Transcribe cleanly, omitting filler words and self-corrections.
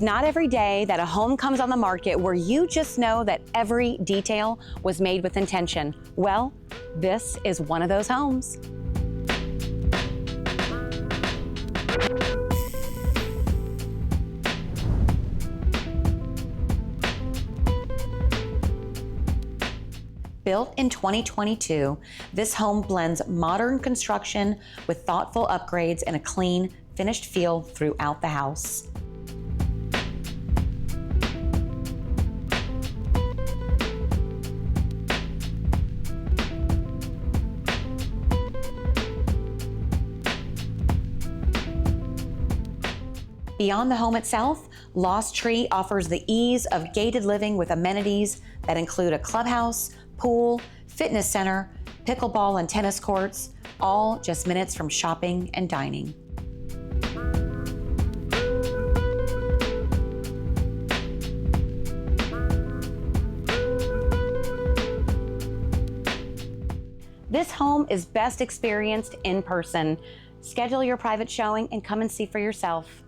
not every day that a home comes on the market where you just know that every detail was made with intention. Well, this is one of those homes. Built in 2022, this home blends modern construction with thoughtful upgrades and a clean, finished feel throughout the house. Beyond the home itself, Lost Tree offers the ease of gated living with amenities that include a clubhouse, pool, fitness center, pickleball and tennis courts, all just minutes from shopping and dining. This home is best experienced in person. Schedule your private showing and come and see for yourself.